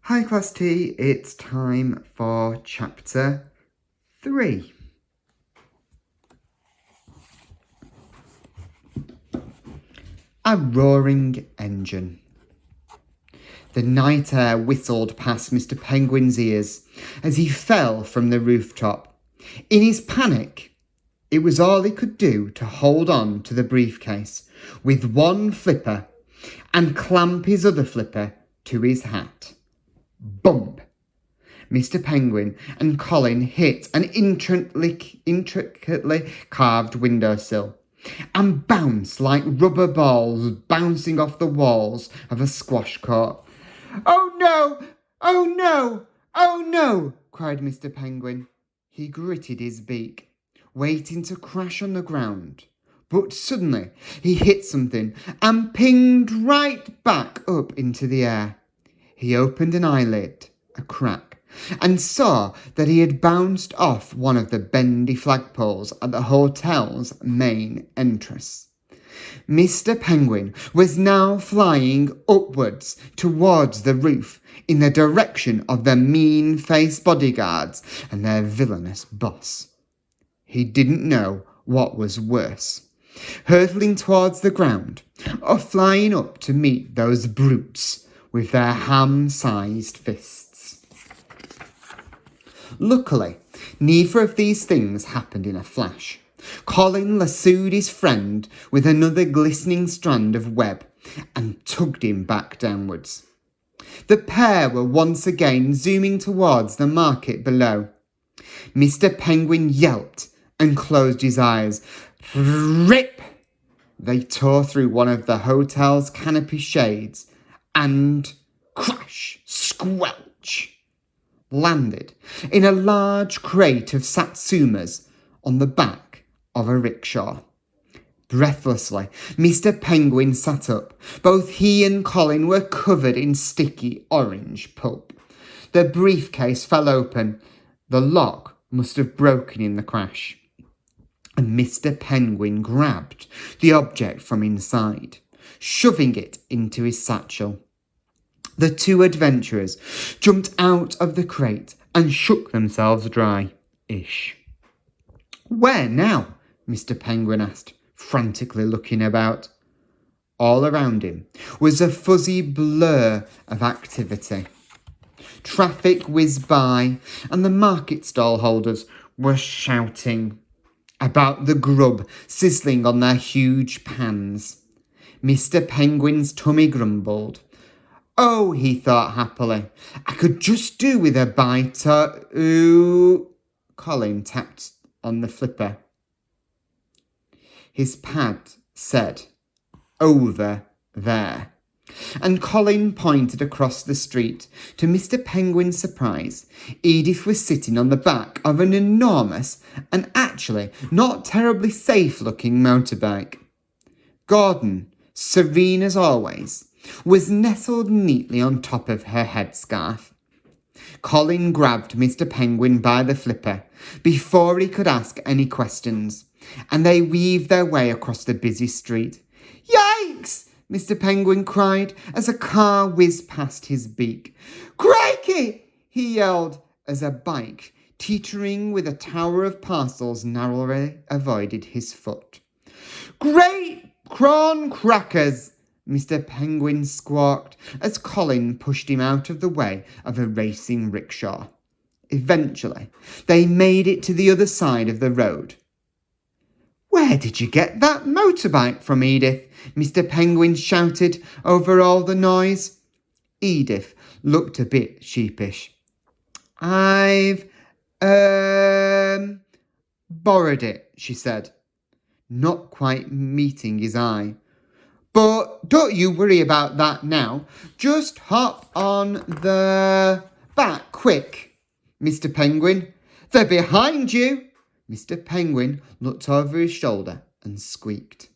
Hi Class T, it's time for Chapter 3. A roaring engine. The night air whistled past Mr. Penguin's ears as he fell from the rooftop. In his panic, it was all he could do to hold on to the briefcase with one flipper and clamp his other flipper to his hat. Bump! Mr. Penguin and Colin hit an intricately carved windowsill and bounced like rubber balls bouncing off the walls of a squash court. "Oh no! Oh no! Oh no!" cried Mr. Penguin. He gritted his beak, waiting to crash on the ground. But suddenly he hit something and pinged right back up into the air. He opened an eyelid, a crack, and saw that he had bounced off one of the bendy flagpoles at the hotel's main entrance. Mr. Penguin was now flying upwards towards the roof in the direction of the mean-faced bodyguards and their villainous boss. He didn't know what was worse, hurtling towards the ground or flying up to meet those brutes with their ham-sized fists. Luckily, neither of these things happened in a flash. Colin lassoed his friend with another glistening strand of web and tugged him back downwards. The pair were once again zooming towards the market below. Mr. Penguin yelped and closed his eyes. Rip! They tore through one of the hotel's canopy shades and crash, squelch, landed in a large crate of satsumas on the back of a rickshaw. Breathlessly, Mr. Penguin sat up. Both he and Colin were covered in sticky orange pulp. The briefcase fell open. The lock must have broken in the crash, and Mr. Penguin grabbed the object from inside, shoving it into his satchel. The two adventurers jumped out of the crate and shook themselves dry-ish. "Where now?" Mr. Penguin asked, frantically looking about. All around him was a fuzzy blur of activity. Traffic whizzed by, and the market stall holders were shouting about the grub sizzling on their huge pans. Mr. Penguin's tummy grumbled. "Oh," he thought happily, "I could just do with a bite or..." "Ooh." Colin tapped on the flipper. His pad said, "Over there." And Colin pointed across the street. To Mr. Penguin's surprise, Edith was sitting on the back of an enormous and actually not terribly safe-looking motorbike. Gordon, serene as always, was nestled neatly on top of her headscarf. Colin grabbed Mr. Penguin by the flipper before he could ask any questions, and they weaved their way across the busy street. "Yikes!" Mr. Penguin cried as a car whizzed past his beak. "Crikey!" he yelled as a bike, teetering with a tower of parcels, narrowly avoided his foot. "Great prawn crackers!" Mr. Penguin squawked as Colin pushed him out of the way of a racing rickshaw. Eventually, they made it to the other side of the road. "Where did you get that motorbike from, Edith?" Mr. Penguin shouted over all the noise. Edith looked a bit sheepish. "I've, borrowed it," she said, not quite meeting his eye. "But don't you worry about that now. Just hop on the back, quick, Mr. Penguin. They're behind you." Mr. Penguin looked over his shoulder and squeaked.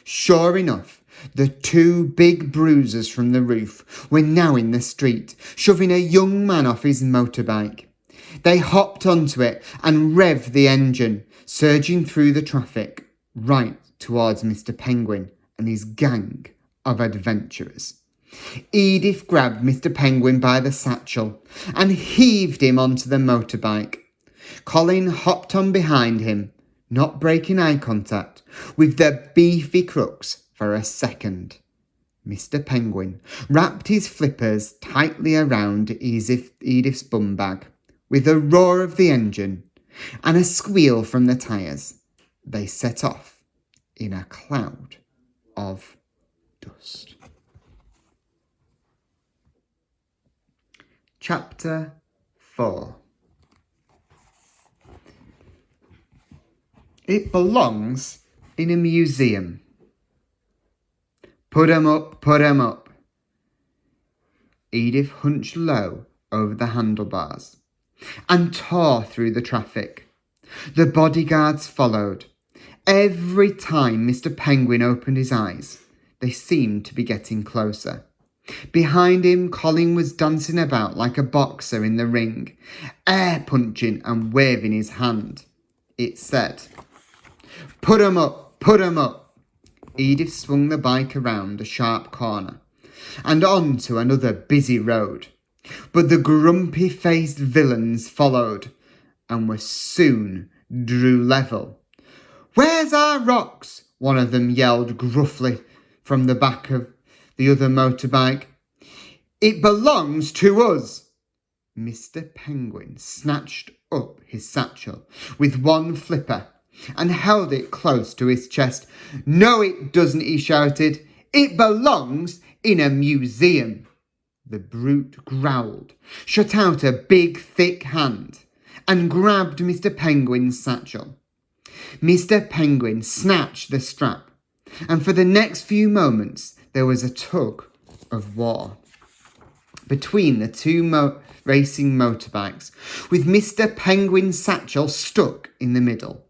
Sure enough, the two big bruisers from the roof were now in the street, shoving a young man off his motorbike. They hopped onto it and revved the engine, surging through the traffic, right towards Mr. Penguin and his gang of adventurers. Edith grabbed Mr. Penguin by the satchel and heaved him onto the motorbike. Colin hopped on behind him, not breaking eye contact with the beefy crooks for a second. Mr. Penguin wrapped his flippers tightly around Edith's bum bag. With a roar of the engine and a squeal from the tyres, they set off in a cloud of dust. Chapter 4. It belongs in a museum. Put 'em up, put 'em up. Edith hunched low over the handlebars and tore through the traffic. The bodyguards followed. Every time Mr. Penguin opened his eyes, they seemed to be getting closer. Behind him, Colin was dancing about like a boxer in the ring, air punching and waving his hand. It said, "Put 'em up, put 'em up." Edith swung the bike around a sharp corner and onto another busy road. But the grumpy-faced villains followed and were soon drew level. "Where's our rocks?" one of them yelled gruffly from the back of the other motorbike. "It belongs to us." Mr. Penguin snatched up his satchel with one flipper and held it close to his chest. "No, it doesn't," he shouted. "It belongs in a museum." The brute growled, shot out a big, thick hand, and grabbed Mr. Penguin's satchel. Mr. Penguin snatched the strap, and for the next few moments there was a tug of war between the two racing motorbikes, with Mr. Penguin's satchel stuck in the middle.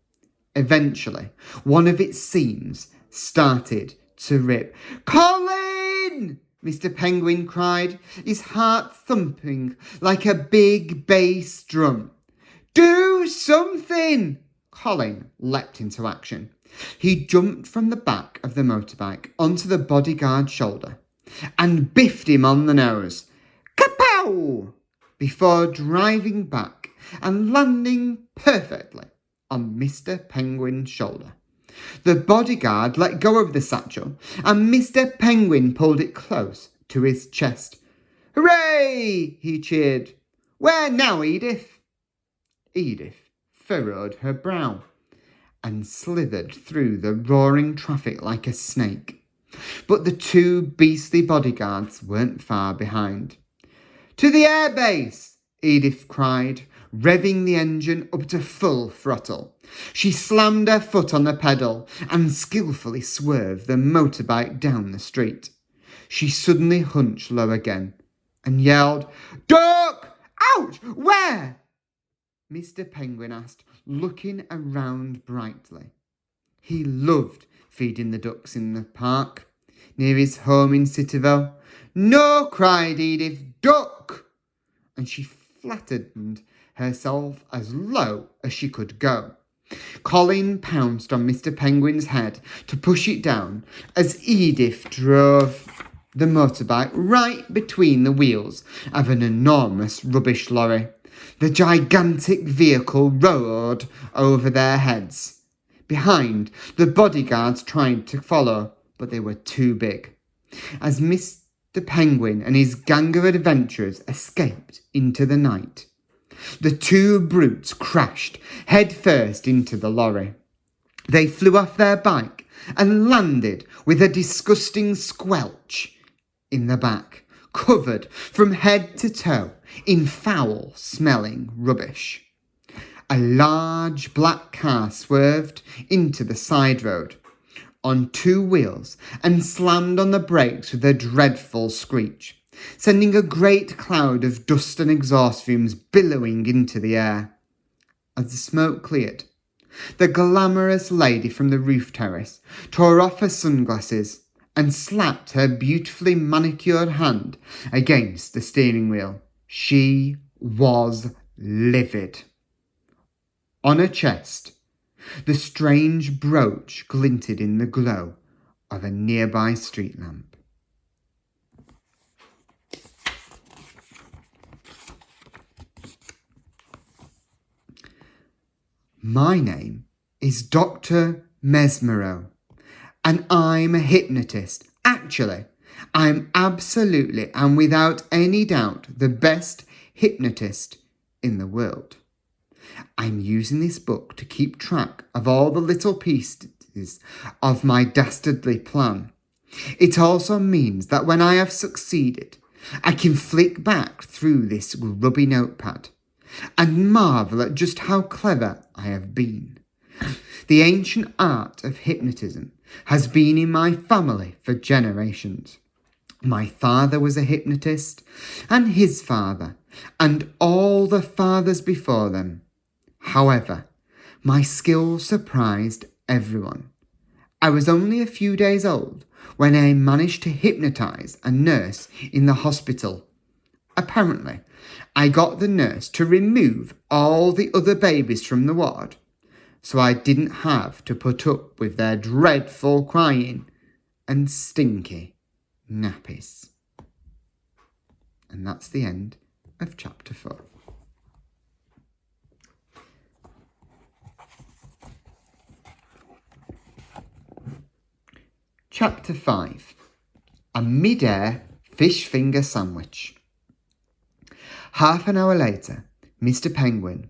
Eventually, one of its seams started to rip. "Colin!" Mr. Penguin cried, his heart thumping like a big bass drum. "Do something!" Colin leapt into action. He jumped from the back of the motorbike onto the bodyguard's shoulder and biffed him on the nose. Kapow! Before driving back and landing perfectly on Mr. Penguin's shoulder. The bodyguard let go of the satchel and Mr. Penguin pulled it close to his chest. "Hooray!" he cheered. "Where now, Edith?" Edith furrowed her brow and slithered through the roaring traffic like a snake. But the two beastly bodyguards weren't far behind. "To the airbase!" Edith cried, revving the engine up to full throttle. She slammed her foot on the pedal and skillfully swerved the motorbike down the street. She suddenly hunched low again and yelled, "Duck! Ouch! Where?" Mr. Penguin asked, looking around brightly. He loved feeding the ducks in the park near his home in Cityville. "No!" cried Edith, "duck!" And she flattened herself as low as she could go. Colin pounced on Mr. Penguin's head to push it down as Edith drove the motorbike right between the wheels of an enormous rubbish lorry. The gigantic vehicle roared over their heads. Behind, the bodyguards tried to follow, but they were too big. As Mr. Penguin and his gang of adventurers escaped into the night, the two brutes crashed headfirst into the lorry. They flew off their bike and landed with a disgusting squelch in the back, covered from head to toe in foul-smelling rubbish. A large black car swerved into the side road on two wheels and slammed on the brakes with a dreadful screech, sending a great cloud of dust and exhaust fumes billowing into the air. As the smoke cleared, the glamorous lady from the roof terrace tore off her sunglasses and slapped her beautifully manicured hand against the steering wheel. She was livid. On her chest, the strange brooch glinted in the glow of a nearby street lamp. My name is Dr. Mesmero, and I'm a hypnotist. Actually, I'm absolutely and without any doubt the best hypnotist in the world. I'm using this book to keep track of all the little pieces of my dastardly plan. It also means that when I have succeeded, I can flick back through this grubby notepad and marvel at just how clever I have been. The ancient art of hypnotism has been in my family for generations. My father was a hypnotist, and his father, and all the fathers before them. However, my skills surprised everyone. I was only a few days old when I managed to hypnotize a nurse in the hospital. Apparently, I got the nurse to remove all the other babies from the ward, so I didn't have to put up with their dreadful crying and stinky nappies. And that's the end of chapter 4. Chapter 5. A MidAir fish finger sandwich. Half an hour later, Mr. Penguin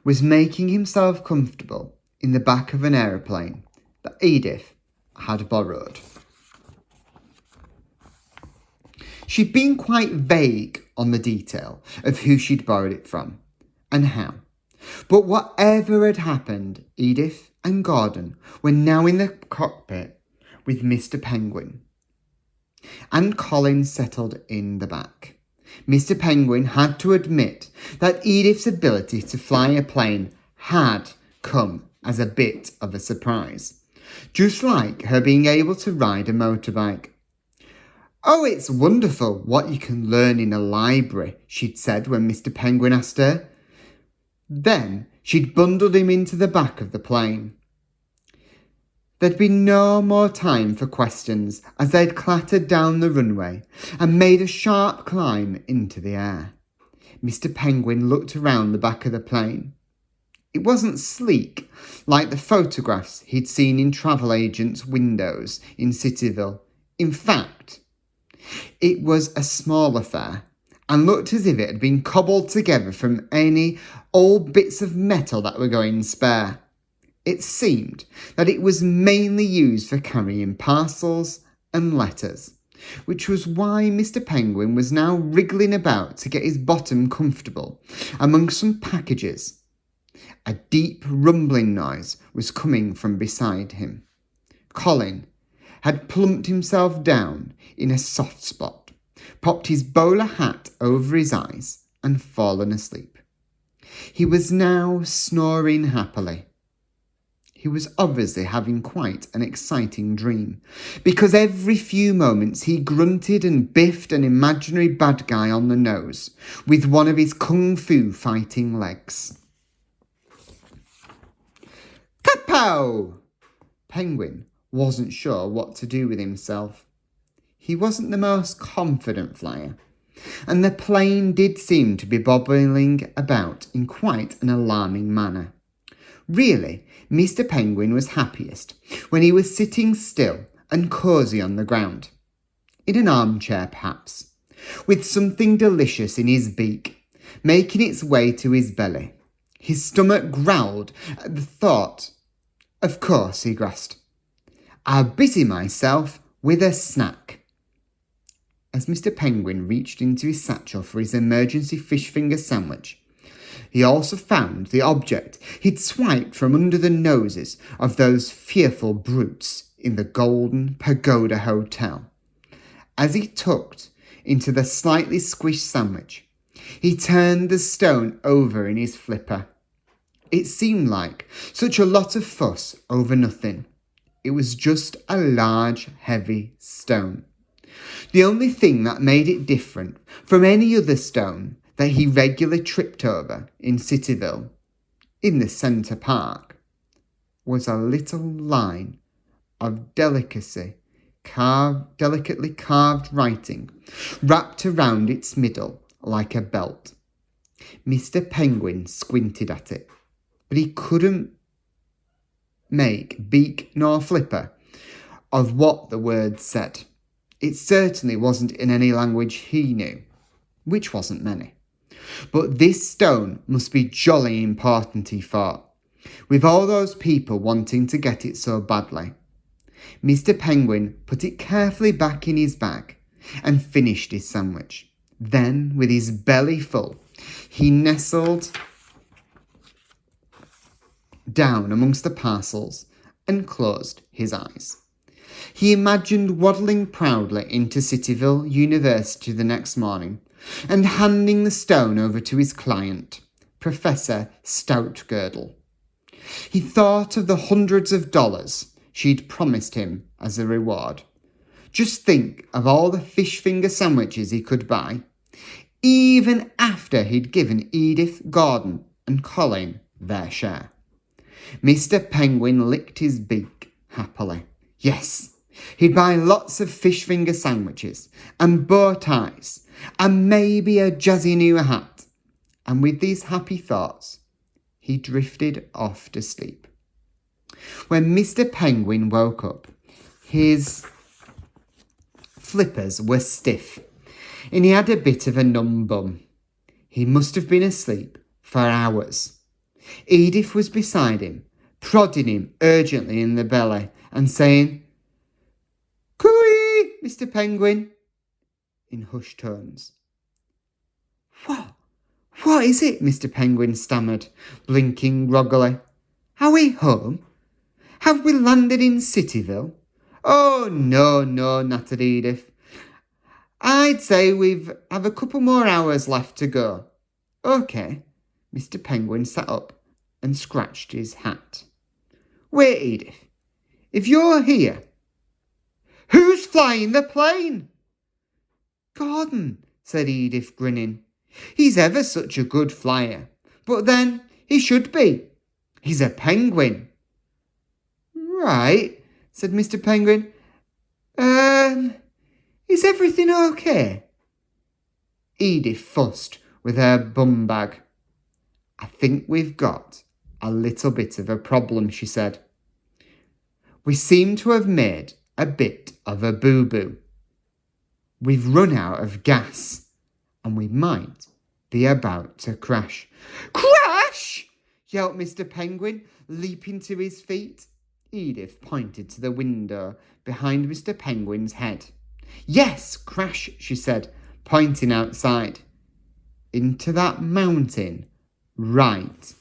was making himself comfortable in the back of an aeroplane that Edith had borrowed. She'd been quite vague on the detail of who she'd borrowed it from and how. But whatever had happened, Edith and Gordon were now in the cockpit with Mr. Penguin, and Colin settled in the back. Mr. Penguin had to admit that Edith's ability to fly a plane had come as a bit of a surprise, just like her being able to ride a motorbike. "Oh, it's wonderful what you can learn in a library," she'd said when Mr. Penguin asked her. Then she'd bundled him into the back of the plane. There'd been no more time for questions as they'd clattered down the runway and made a sharp climb into the air. Mr. Penguin looked around the back of the plane. It wasn't sleek like the photographs he'd seen in travel agents' windows in Cityville. In fact, it was a small affair and looked as if it had been cobbled together from any old bits of metal that were going spare. It seemed that it was mainly used for carrying parcels and letters, which was why Mr. Penguin was now wriggling about to get his bottom comfortable among some packages. A deep rumbling noise was coming from beside him. Colin had plumped himself down in a soft spot, popped his bowler hat over his eyes, and fallen asleep. He was now snoring happily. He was obviously having quite an exciting dream, because every few moments he grunted and biffed an imaginary bad guy on the nose with one of his kung fu fighting legs. Kapow! Penguin wasn't sure what to do with himself. He wasn't the most confident flyer, and the plane did seem to be bobbling about in quite an alarming manner. Really, Mr. Penguin was happiest when he was sitting still and cosy on the ground, in an armchair perhaps, with something delicious in his beak, making its way to his belly. His stomach growled at the thought. Of course, he grasped. I'll busy myself with a snack. As Mr. Penguin reached into his satchel for his emergency fish finger sandwich, he also found the object he'd swiped from under the noses of those fearful brutes in the Golden Pagoda Hotel. As he tucked into the slightly squished sandwich, he turned the stone over in his flipper. It seemed like such a lot of fuss over nothing. It was just a large, heavy stone. The only thing that made it different from any other stone that he regularly tripped over in Cityville, in the Centre Park, was a little line of delicately carved writing wrapped around its middle like a belt. Mr. Penguin squinted at it. but he couldn't make beak nor flipper of what the words said. It certainly wasn't in any language he knew, which wasn't many. But this stone must be jolly important, he thought, with all those people wanting to get it so badly. Mr. Penguin put it carefully back in his bag and finished his sandwich. Then, with his belly full, he nestled down amongst the parcels and closed his eyes. He imagined waddling proudly into Cityville University the next morning and handing the stone over to his client, Professor Stoutgirdle. He thought of the hundreds of dollars she'd promised him as a reward. Just think of all the fish finger sandwiches he could buy, even after he'd given Edith, Gordon and Colin their share. Mr. Penguin licked his beak happily. Yes, he'd buy lots of fish finger sandwiches and bow ties and maybe a jazzy new hat. And with these happy thoughts, he drifted off to sleep. When Mr. Penguin woke up, his flippers were stiff and he had a bit of a numb bum. He must have been asleep for hours. Edith was beside him, prodding him urgently in the belly and saying, "Cooey, Mr. Penguin," in hushed tones. What is it?" Mr. Penguin stammered, blinking groggily. "Are we home? Have we landed in Cityville?" "Oh, no," nattered Edith. "I'd say we've have a couple more hours left to go." "Okay." Mr. Penguin sat up and scratched his hat. "Wait, Edith. If you're here, who's flying the plane?" "Gordon," said Edith, grinning. "He's ever such a good flyer. But then, he should be. He's a penguin." "Right," said Mr. Penguin. Is everything okay?" Edith fussed with her bum bag. "I think we've got a little bit of a problem," she said. "We seem to have made a bit of a boo-boo. We've run out of gas and we might be about to crash." "Crash!" yelped Mr. Penguin, leaping to his feet. Edith pointed to the window behind Mr. Penguin's head. "Yes, crash," she said, pointing outside. "Into that mountain, right